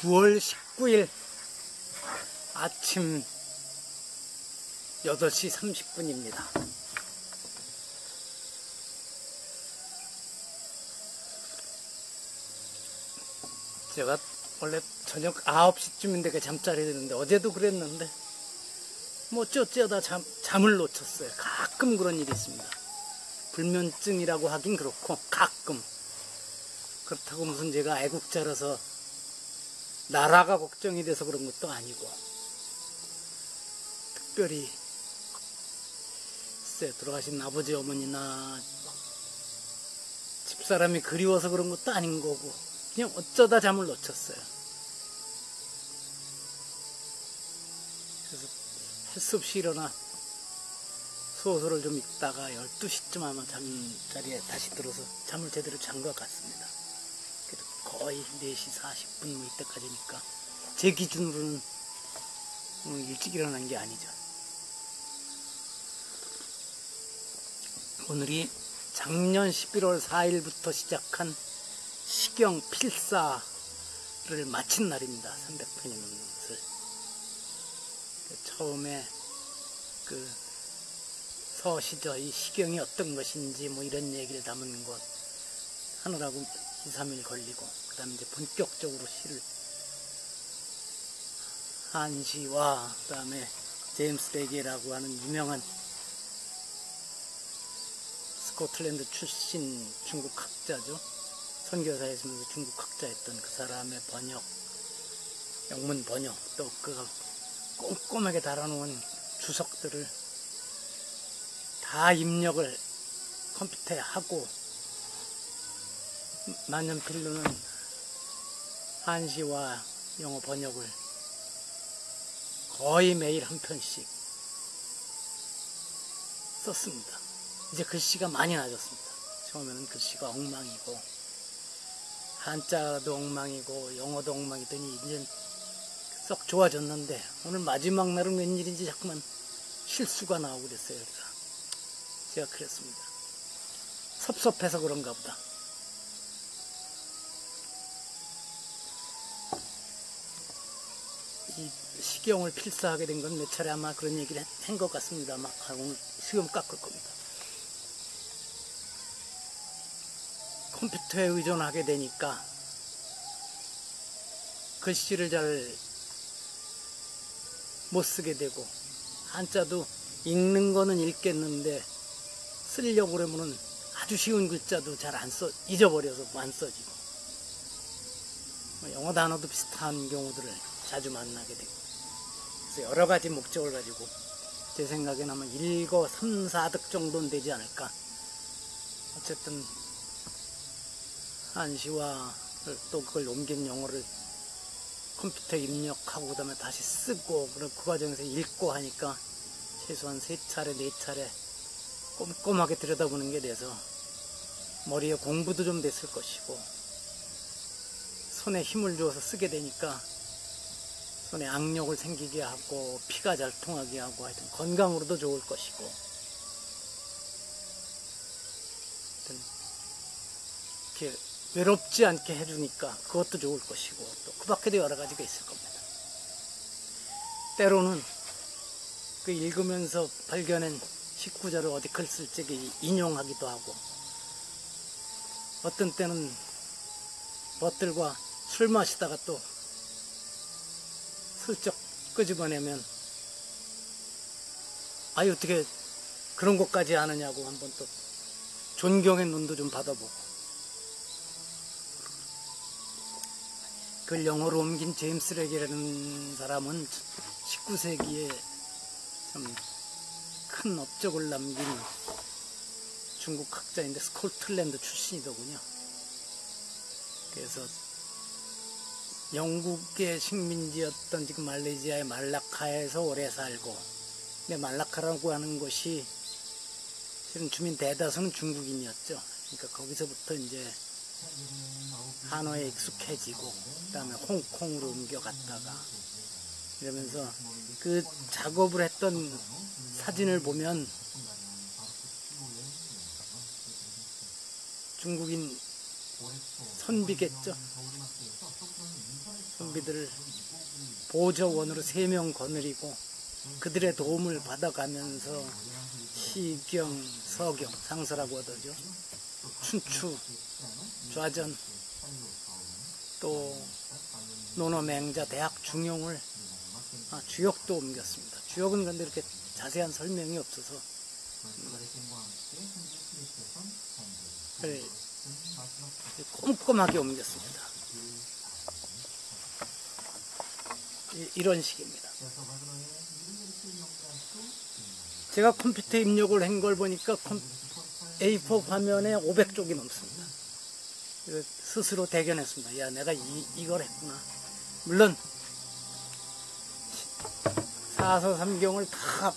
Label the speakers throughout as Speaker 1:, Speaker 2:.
Speaker 1: 9월 19일 아침 8시 30분입니다. 제가 원래 저녁 9시쯤인데 잠자리 드는데 어제도 그랬는데 뭐 어쩌다 잠을 놓쳤어요. 가끔 그런 일이 있습니다. 불면증이라고 하긴 그렇고 가끔. 그렇다고 무슨 제가 애국자라서 나라가 걱정이 돼서 그런 것도 아니고 특별히 돌아가신 아버지 어머니나 집사람이 그리워서 그런 것도 아닌 거고 그냥 어쩌다 잠을 놓쳤어요. 그래서 할 수 없이 일어나 소설을 좀 읽다가 12시쯤 아마 잠자리에 다시 들어서 잠을 제대로 잔 것 같습니다. 그래도 거의 4시 40분 뭐 이때까지니까 제 기준으로는 일찍 일어난 게 아니죠. 오늘이 작년 11월 4일부터 시작한 시경 필사를 마친 날입니다. 300편이 넘는 것을. 처음에 서시죠. 이 시경이 어떤 것인지 뭐 이런 얘기를 담은 것 하느라고 2, 3일 걸리고 그 다음에 이제 본격적으로 시를 한시와 그 다음에 제임스 베게라고 하는 유명한 스코틀랜드 출신 중국 학자죠. 선교사에 있으면서 중국 학자였던 그 사람의 번역, 영문 번역, 또 그가 꼼꼼하게 달아놓은 주석들을 다 입력을 컴퓨터에 하고 만년필로는 한시와 영어 번역을 거의 매일 한 편씩 썼습니다. 이제 글씨가 많이 나아졌습니다. 처음에는 글씨가 엉망이고 한자도 엉망이고 영어도 엉망이더니 이제 썩 좋아졌는데 오늘 마지막 날은 웬일인지 자꾸만 실수가 나오고 그랬어요. 제가 그랬습니다. 섭섭해서 그런가 보다. 이 시경을 필사하게 된 건 몇 차례 아마 그런 얘기를 한 것 같습니다. 아마 오늘 시험 깎을 겁니다. 컴퓨터에 의존하게 되니까 글씨를 잘 못 쓰게 되고 한자도 읽는 거는 읽겠는데 쓰려고 그러면은 아주 쉬운 글자도 잘 안 잊어버려서 안 써지고 영어 단어도 비슷한 경우들을 자주 만나게 되고 그래서 여러 가지 목적을 가지고 제 생각에는 아마 1거 3, 4득 정도는 되지 않을까. 어쨌든 한시와 또 그걸 옮긴 영어를 컴퓨터에 입력하고 그 다음에 다시 쓰고 그 과정에서 읽고 하니까 최소한 3차례 4차례 꼼꼼하게 들여다보는 게 돼서 머리에 공부도 좀 됐을 것이고 손에 힘을 주어서 쓰게 되니까 손에 악력을 생기게 하고 피가 잘 통하게 하고 하여튼 건강으로도 좋을 것이고 이렇게 외롭지 않게 해주니까 그것도 좋을 것이고 또 그 밖에도 여러 가지가 있을 겁니다. 때로는 그 읽으면서 발견한 식구자를 어디 글 쓸 적에 인용하기도 하고 어떤 때는 벗들과 술 마시다가 또 슬쩍 끄집어내면 아니 어떻게 그런 것까지 아느냐고 한번 또 존경의 눈도 좀 받아보고 그걸 영어로 옮긴 제임스 베게라는 사람은 19세기에 참 큰 업적을 남긴 중국 학자인데 스코틀랜드 출신이더군요. 그래서 영국의 식민지였던 지금 말레이시아의 말라카에서 오래 살고 근데 말라카라고 하는 곳이 실은 주민 대다수는 중국인이었죠. 그러니까 거기서부터 이제 한어에 익숙해지고 그 다음에 홍콩으로 옮겨갔다가 이러면서 그 작업을 했던 사진을 보면 중국인 선비겠죠. 좀 소비들을 보조원으로 3명 거느리고 그들의 도움을 받아가면서 시경, 서경, 상서라고 하더죠. 춘추, 좌전, 또 논어맹자, 대학 중용을 주역도 옮겼습니다. 주역은 그런데 이렇게 자세한 설명이 없어서 꼼꼼하게 옮겼습니다. 이런 식입니다. 제가 컴퓨터 입력을 한 걸 보니까 A4 화면에 500쪽이 넘습니다. 스스로 대견했습니다. 야, 내가 이걸 했구나. 물론 사서삼경을 다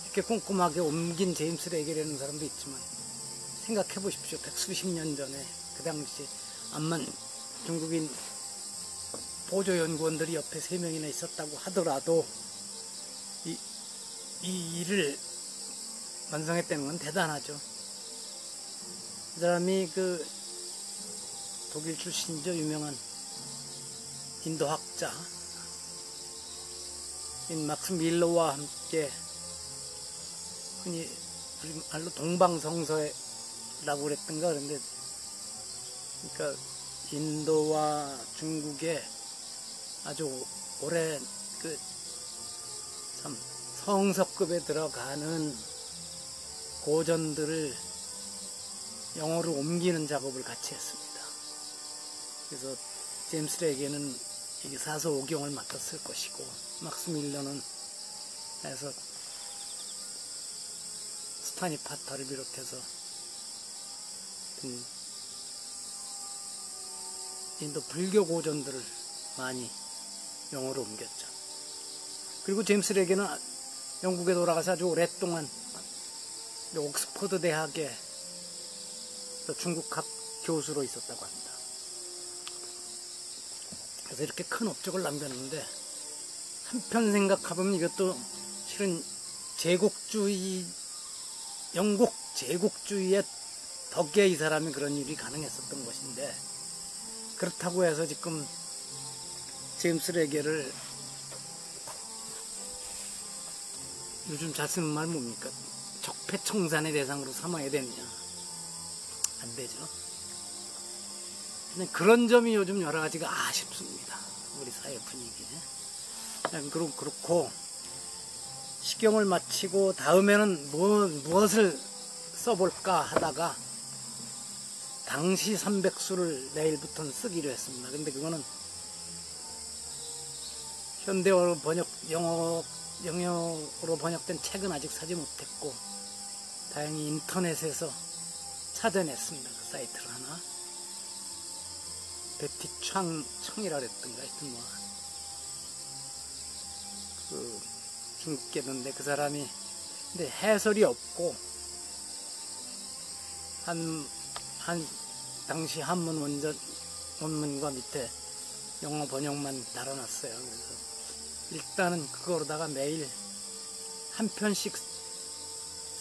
Speaker 1: 이렇게 꼼꼼하게 옮긴 제임스 레게라는 사람도 있지만 생각해 보십시오. 백수십 년 전에 그 당시 암만 중국인 보조연구원들이 옆에 3명이나 있었다고 하더라도 이 일을 완성했다는 건 대단하죠. 그 사람이 그 독일 출신이죠. 유명한 인도학자 막스 밀러와 함께 흔히 우리말로 동방성서라고 그랬던가 그런데 그러니까 인도와 중국의 아주 오래 그 참 성서급에 들어가는 고전들을 영어로 옮기는 작업을 같이 했습니다. 그래서 제임스 레게는 이게 사서오경을 맡았을 것이고 막스 밀러는 해서 스타니 파타를 비롯해서 인도 불교 고전들을 많이 영어로 옮겼죠. 그리고 제임스 레게는 영국에 돌아가서 아주 오랫동안 옥스퍼드 대학의 중국학 교수로 있었다고 합니다. 그래서 이렇게 큰 업적을 남겼는데 한편 생각해보면 이것도 실은 제국주의, 영국 제국주의의 덕에 이 사람이 그런 일이 가능했었던 것인데 그렇다고 해서 지금 제임스 레게를 요즘 잘 쓰는 말 뭡니까? 적폐청산의 대상으로 삼아야 되느냐? 안 되죠. 근데 그런 점이 요즘 여러 가지가 아쉽습니다. 우리 사회 분위기에. 그렇고 시경을 마치고 다음에는 무엇을 써볼까 하다가 당시 300수를 내일부터는 쓰기로 했습니다. 근데 그거는 현대어로 영어로 번역된 책은 아직 사지 못했고 다행히 인터넷에서 찾아냈습니다. 그 사이트를 하나. 베티 청이라 그랬던가 하여튼 그 중국계인데 그 사람이 근데 해설이 없고 당시 한문 원문과 밑에 영어 번역만 달아놨어요. 그래서 일단은 그거로다가 매일 한 편씩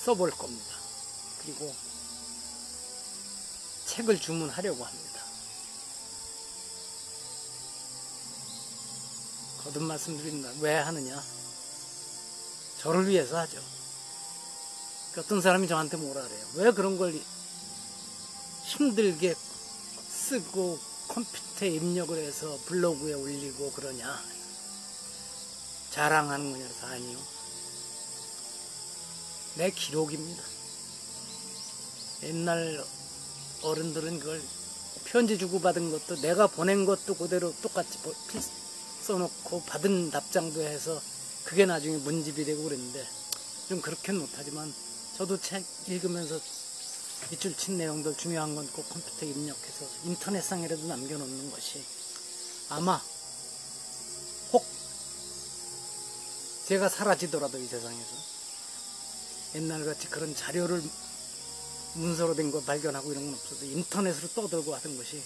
Speaker 1: 써볼 겁니다. 그리고 책을 주문하려고 합니다. 거듭 말씀드립니다. 왜 하느냐? 저를 위해서 하죠. 어떤 사람이 저한테 뭐라 그래요. 왜 그런 걸 힘들게 쓰고 컴퓨터에 입력을 해서 블로그에 올리고 그러냐? 자랑하는 거냐? 아니요. 내 기록입니다. 옛날 어른들은 그걸 편지 주고받은 것도 내가 보낸 것도 그대로 똑같이 써놓고 받은 답장도 해서 그게 나중에 문집이 되고 그랬는데 좀 그렇게는 못하지만 저도 책 읽으면서 밑줄 친 내용들 중요한 건 꼭 컴퓨터에 입력해서 인터넷상이라도 남겨놓는 것이 아마 혹 제가 사라지더라도 이 세상에서 옛날같이 그런 자료를 문서로 된 거 발견하고 이런 건 없어도 인터넷으로 떠들고 하던 것이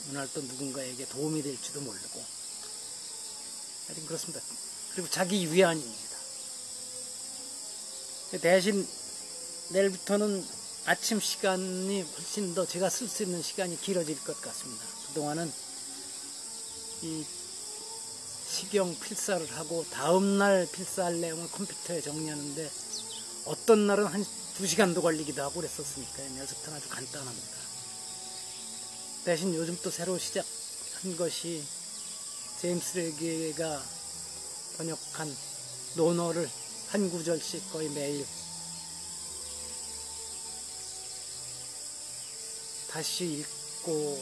Speaker 1: 오늘 또 누군가에게 도움이 될지도 모르고 하여튼 그렇습니다. 그리고 자기 위안입니다. 대신 내일부터는 아침 시간이 훨씬 더 제가 쓸 수 있는 시간이 길어질 것 같습니다. 그동안은 이 시경 필사를 하고 다음날 필사할 내용을 컴퓨터에 정리하는데 어떤 날은 한 2시간도 걸리기도 하고 그랬었으니까요. 녀석은 아주 간단합니다. 대신 요즘 또 새로 시작한 것이 제임스 레게가 번역한 논어를 한 구절씩 거의 매일 다시 읽고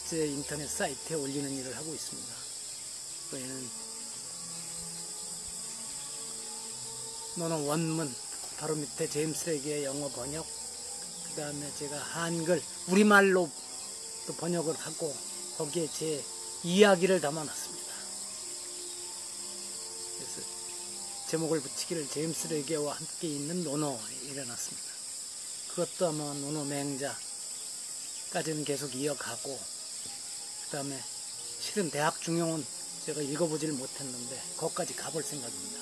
Speaker 1: 제 인터넷 사이트에 올리는 일을 하고 있습니다. 그에는 논어 원문 바로 밑에 제임스 레게의 영어 번역, 그 다음에 제가 한글 우리말로 또 번역을 하고 거기에 제 이야기를 담아놨습니다. 그래서 제목을 붙이기를 제임스 레게와 함께 있는 논어 이래놨습니다. 그것도 아마 논어 맹자까지는 계속 이어가고, 그 다음에 실은 대학 중용은 제가 읽어보질 못했는데 거기까지 가볼 생각입니다.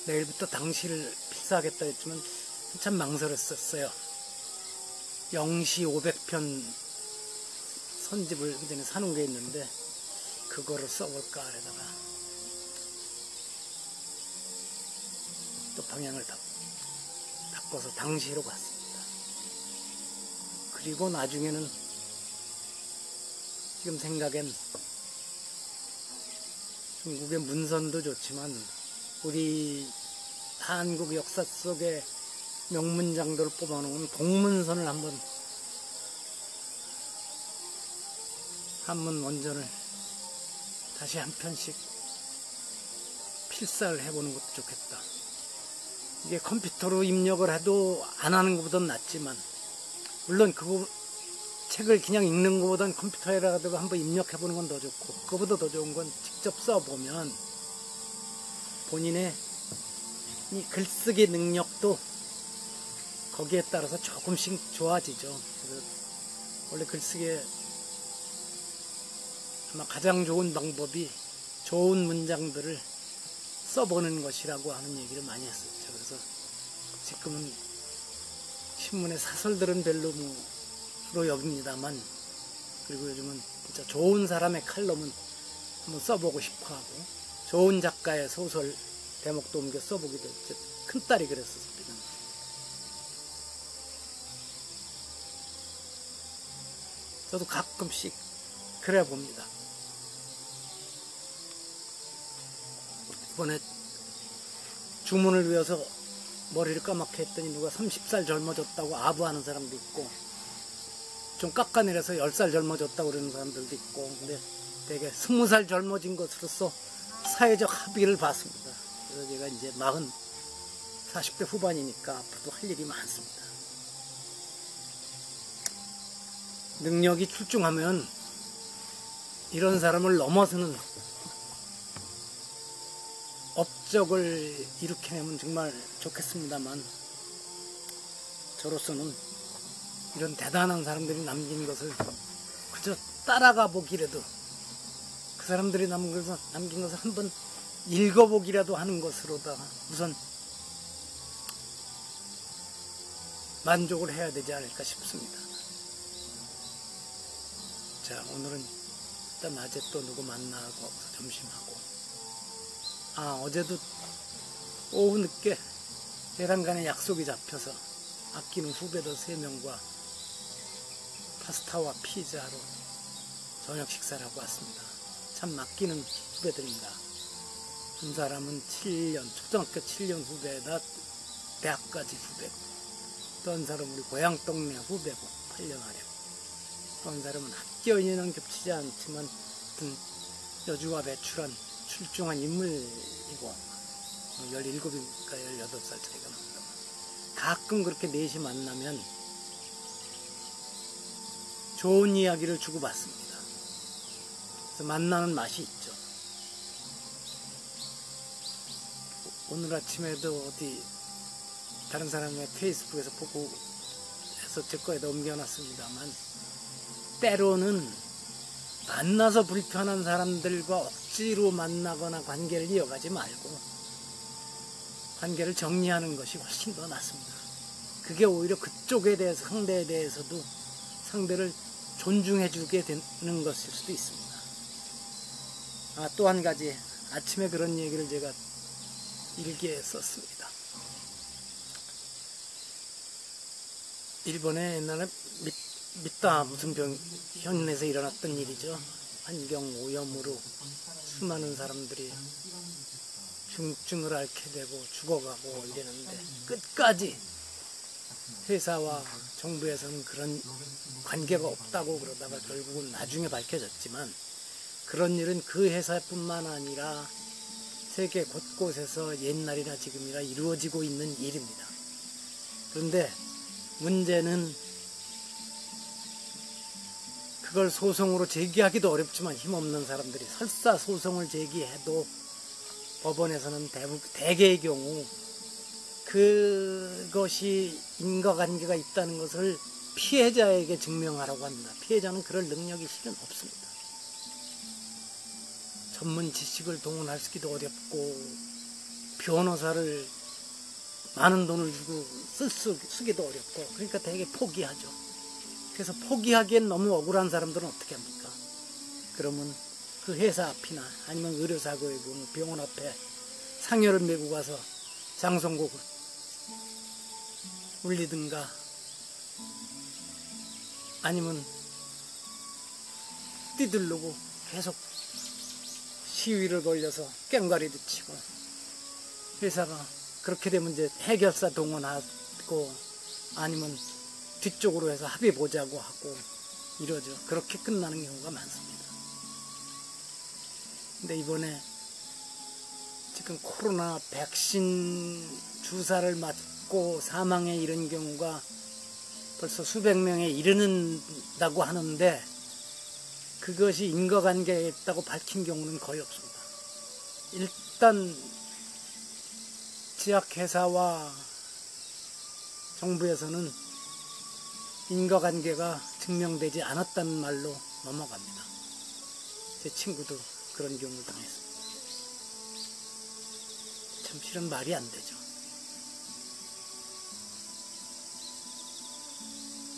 Speaker 1: 내일부터 당시를 필사하겠다 했지만 한참 망설였었어요. 영시 500편 선집을 그전에 사놓은 게 있는데 그거를 써볼까 하다가 또 방향을 바꿔서 당시로 갔습니다. 그리고 나중에는 지금 생각엔 중국의 문선도 좋지만 우리 한국 역사 속의 명문장들을 뽑아놓은 동문선을 한문 원전을 다시 한 편씩 필사를 해보는 것도 좋겠다. 이게 컴퓨터로 입력을 해도 안 하는 것보다는 낫지만, 물론 그거 책을 그냥 읽는 것보다는 컴퓨터에라도 한번 입력해보는 건 더 좋고, 그거보다 더 좋은 건 직접 써보면 본인의 이 글쓰기 능력도 거기에 따라서 조금씩 좋아지죠. 그래서 원래 글쓰기에 아마 가장 좋은 방법이 좋은 문장들을 써보는 것이라고 하는 얘기를 많이 했었죠. 그래서 지금은 신문의 사설들은 별로로 여깁니다만, 그리고 요즘은 진짜 좋은 사람의 칼럼은 한번 써보고 싶어하고, 좋은 작가의 소설 대목도 옮겨 써보기도 했죠. 큰딸이 그랬었습니다. 저도 가끔씩 그래 봅니다. 이번에 주문을 위해서 머리를 까맣게 했더니 누가 30살 젊어졌다고 아부하는 사람도 있고, 좀 깎아내려서 10살 젊어졌다고 그러는 사람들도 있고, 근데 되게 20살 젊어진 것으로서 사회적 합의를 봤습니다. 그래서 제가 이제 40대 후반이니까 앞으로도 할 일이 많습니다. 능력이 출중하면 이런 사람을 넘어서는 업적을 일으켜내면 정말 좋겠습니다만, 저로서는 이런 대단한 사람들이 남긴 것을 그저 따라가 보기라도, 그 사람들이 남긴 것을 한번 읽어보기라도 하는 것으로다 우선 만족을 해야 되지 않을까 싶습니다. 자, 오늘은 일단 낮에 또 누구 만나고 점심하고, 어제도 오후 늦게 걔랑 간에 약속이 잡혀서 아끼는 후배들 3명과 파스타와 피자로 저녁 식사를 하고 왔습니다. 참 아끼는 후배들입니다. 한 사람은 초등학교 7년 후배다 대학까지 후배고, 또 한 사람은 우리 고향 동네 후배고 8년 아래고, 또 한 사람은 학교인은 겹치지 않지만 여주와 배출한 출중한 인물이고 17인가 18살 차이가 납니다. 가끔 그렇게 넷이 만나면 좋은 이야기를 주고받습니다. 그래서 만나는 맛이 있죠. 오늘 아침에도 어디 다른 사람의 페이스북에서 보고 해서 제 거에 넘겨놨습니다만, 때로는 만나서 불편한 사람들과 억지로 만나거나 관계를 이어가지 말고 관계를 정리하는 것이 훨씬 더 낫습니다. 그게 오히려 그쪽에 대해서, 상대에 대해서도 상대를 존중해주게 되는 것일 수도 있습니다. 또 한 가지, 아침에 그런 얘기를 제가 일기에 썼습니다. 일본에 옛날에 믿다 무슨 병, 현에서 일어났던 일이죠. 환경 오염으로 수많은 사람들이 중증을 앓게 되고 죽어가고 이러는데, 끝까지 회사와 정부에서는 그런 관계가 없다고 그러다가 결국은 나중에 밝혀졌지만, 그런 일은 그 회사뿐만 아니라 세계 곳곳에서 옛날이나 지금이나 이루어지고 있는 일입니다. 그런데 문제는 그걸 소송으로 제기하기도 어렵지만 힘없는 사람들이 설사 소송을 제기해도 법원에서는 대개의 경우 그것이 인과관계가 있다는 것을 피해자에게 증명하라고 합니다. 피해자는 그럴 능력이 실은 없습니다. 전문 지식을 동원하기도 어렵고 변호사를 많은 돈을 주고 쓰기도 어렵고, 그러니까 되게 포기하죠. 그래서 포기하기엔 너무 억울한 사람들은 어떻게 합니까? 그러면 그 회사 앞이나 아니면 의료사고의 경우 병원 앞에 상여를 메고 가서 장송곡을 울리든가, 아니면 뛰들르고 계속 시위를 벌려서 꽹과리도 치고, 회사가 그렇게 되면 이제 해결사 동원하고 아니면 뒤쪽으로 해서 합의 보자고 하고 이러죠. 그렇게 끝나는 경우가 많습니다. 근데 이번에 지금 코로나 백신 주사를 맞고 사망에 이른 경우가 벌써 수백 명에 이르는다고 하는데, 그것이 인과관계가 있다고 밝힌 경우는 거의 없습니다. 일단 제약회사와 정부에서는 인과관계가 증명되지 않았다는 말로 넘어갑니다. 제 친구도 그런 경우를 당했습니다. 참 실은 말이 안 되죠.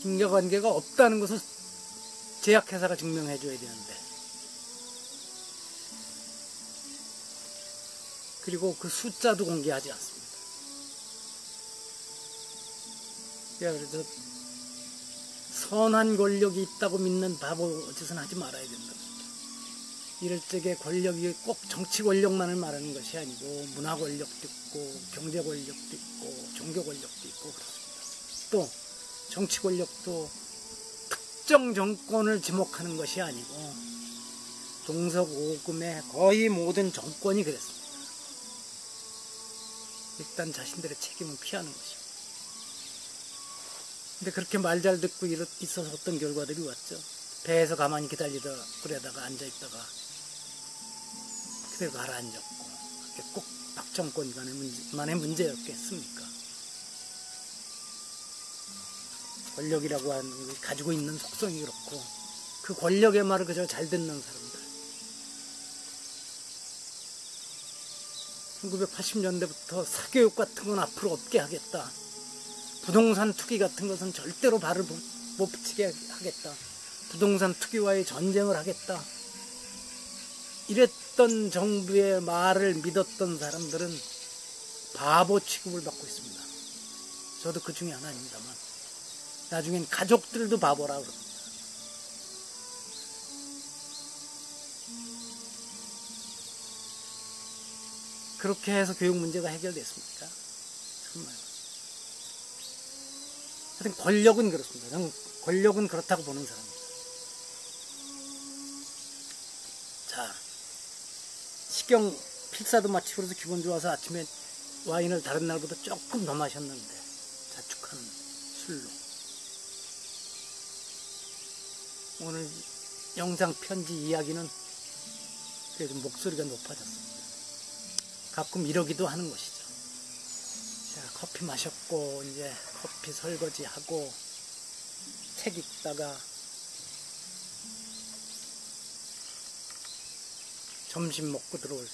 Speaker 1: 인과관계가 없다는 것을 제약회사가 증명해 줘야 되는데, 그리고 그 숫자도 공개하지 않습니다. 그래서 선한 권력이 있다고 믿는 바보 짓은 하지 말아야 된다. 이럴 적에 권력이 꼭 정치 권력만을 말하는 것이 아니고 문화 권력도 있고 경제 권력도 있고 종교 권력도 있고 그렇습니다. 또 정치 권력도 특정 정권을 지목하는 것이 아니고 동서고금의 거의 모든 정권이 그랬습니다. 일단 자신들의 책임은 피하는 것이고. 근데 그렇게 말 잘 듣고 있어서 어떤 결과들이 왔죠. 배에서 가만히 기다리다가 그러다가 앉아있다가 그대로 가라앉았고, 그게 꼭 박정권만의 문제였겠습니까? 권력이라고 하는 게 가지고 있는 속성이 그렇고, 그 권력의 말을 그저 잘 듣는 사람들. 1980년대부터 사교육 같은 건 앞으로 없게 하겠다. 부동산 투기 같은 것은 절대로 발을 못 붙이게 하겠다. 부동산 투기와의 전쟁을 하겠다. 이랬던 정부의 말을 믿었던 사람들은 바보 취급을 받고 있습니다. 저도 그 중에 하나입니다만, 나중엔 가족들도 바보라고 그럽니다. 그렇게 해서 교육 문제가 해결됐습니까? 정말. 하여튼 권력은 그렇습니다. 저는 권력은 그렇다고 보는 사람입니다. 자, 식경 필사도 마치고 그래서 기분 좋아서 아침에 와인을 다른 날보다 조금 더 마셨는데, 자축한 술로. 오늘 영상 편지 이야기는 그래도 목소리가 높아졌습니다. 가끔 이러기도 하는 것이죠. 자, 커피 마셨고 이제 커피 설거지하고 책 읽다가 점심 먹고 들어올